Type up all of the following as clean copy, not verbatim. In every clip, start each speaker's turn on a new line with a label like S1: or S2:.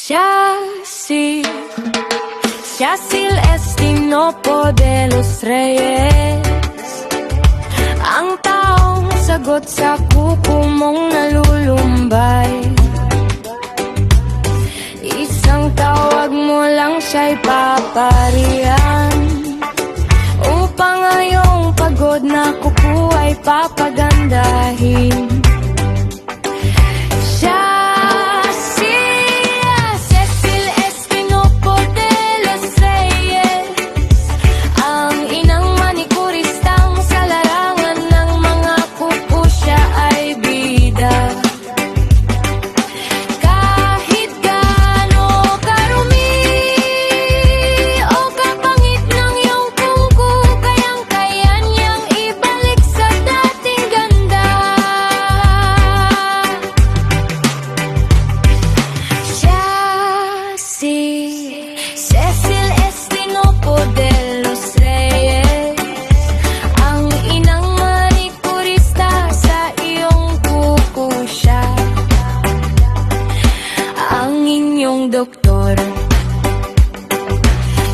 S1: Cecil Estinopo de los Reyes, ang taong sagot sa kuko mong nalulumbay. Isang tawag mo lang siya'y paparihan, upang ngayong pagod na kuko ay papagandahin. Cecil Estinopo de los Reyes, ang inang manikurista sa iyong kuko siya, ang inyong doktor.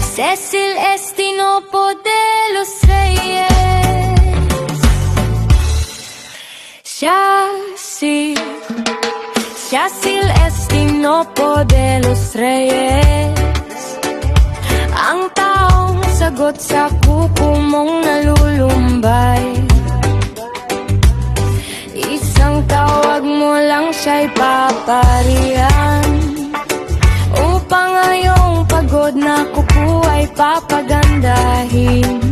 S1: Cecil Estinopo de los Reyes, Cecil Estinopo de los Reyes, ang taong sagot sa kuko mong nalulumbay. Isang tawag mo lang siya'y paparihan, upang ngayong pagod na kuko ay papagandahin.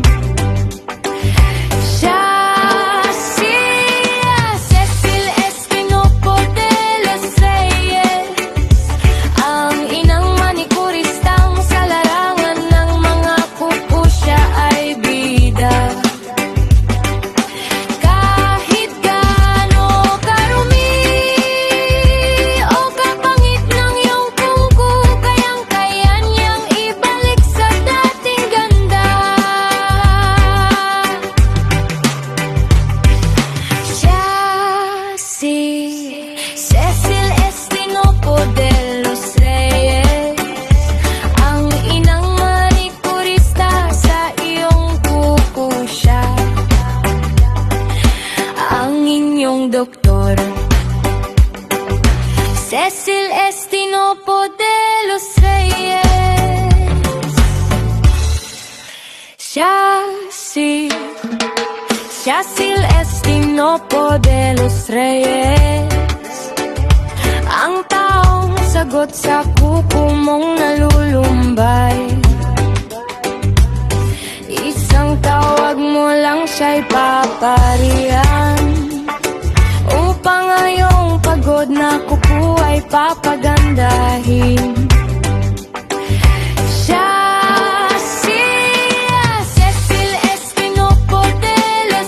S1: Cecil Estinopo de los Reyes, ang inang manikurista sa iyong kuko siya, ang inyong doktor. Cecil Estinopo de los Reyes, Cecil Estinopo de los Reyes, ang taong sagot sa kuko mong nalulumbay. Isang tawag mo lang siya'y paparihan, upang ngayong pagod na kuko ay papagandahin. Cecil Estinopo de los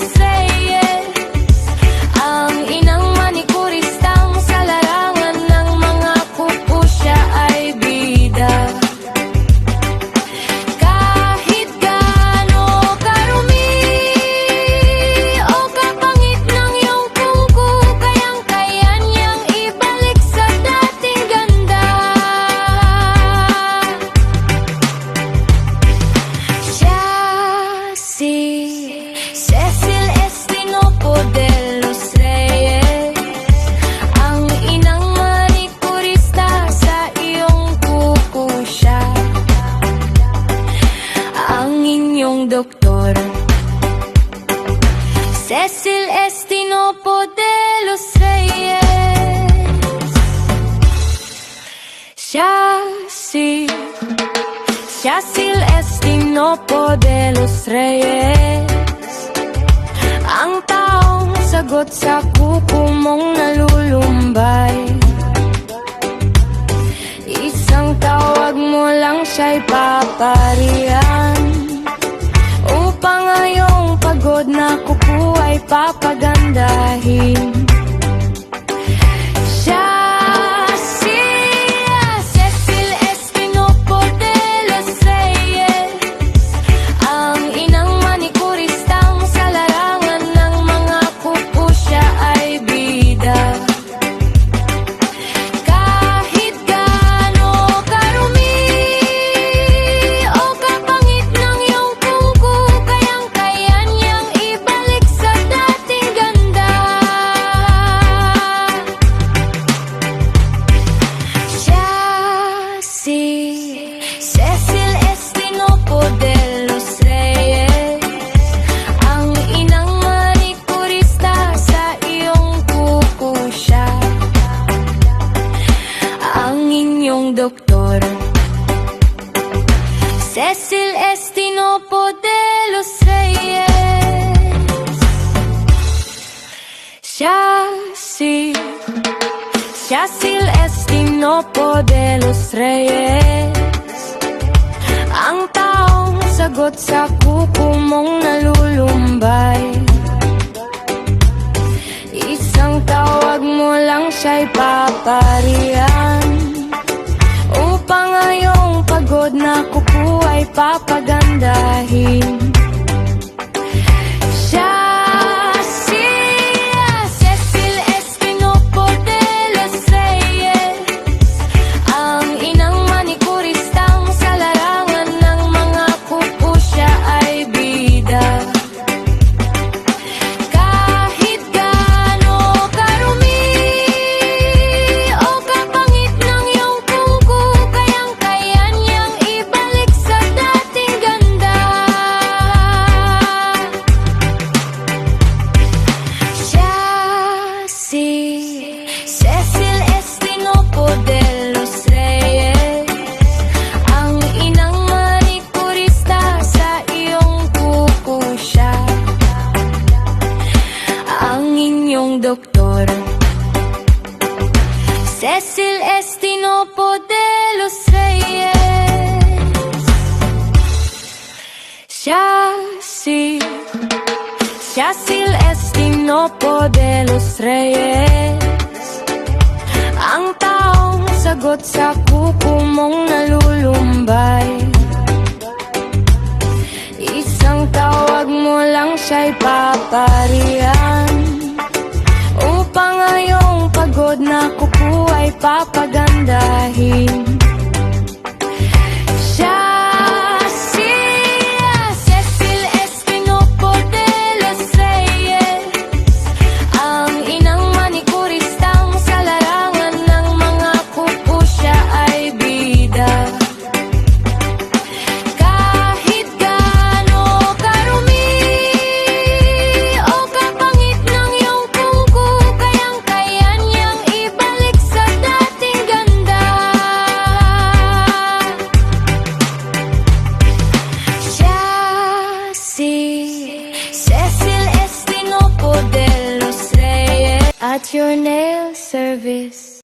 S1: Reyes, ang inang manikurista sa iyong kuko siya, ang inyong doktor. Cecil Estinopo de los Reyes, Cecil Estinopo de los Reyes, ang taong sagot sa kuko mong nalulumbay. Isang tawag mo lang siya'y paparihan, upang ngayong pagod na kuko ay papagandahin.
S2: Kahit gaano
S1: inyong doktor. Cecil Estinopo de los Reyes. Cecil Estinopo de los Reyes. Ang taong sagot sa kuko mong nalulumbay. Isang tawag mo lang siya'y paparihan, upang ngayong pagod na kuko ay papagandahin. Cecil Estinopo de los Reyes. Ang inang manikuristang sa larangan ng mga kuko siya ay bida. Kahit gaano karumi o kapangit ng iyong kuko, kayang-kaya niyang ibalik sa dating ganda. Cecil Estinopo de los Reyes. Ang inang manikurista sa iyong kuko siya, ang inyong doktor. Cecil Estinopo de los Reyes. Cecil Estinopo de los Reyes. Ang taong sagot sa kuko mong nalulumbay. Isang tawag mo lang siya'y paparihan, upang ngayong pagod na kuko ay papagandahin. Cecil Estinopo de los Reyes. Ang inang manikuristang sa larangan ng mga kuko siya ay bida. Kahit gaano karumi o kapangit ng iyong kuko, kayang-kaya niyang ibalik sa dating ganda. Cecil Estinopo de los Reyes. At your nail service.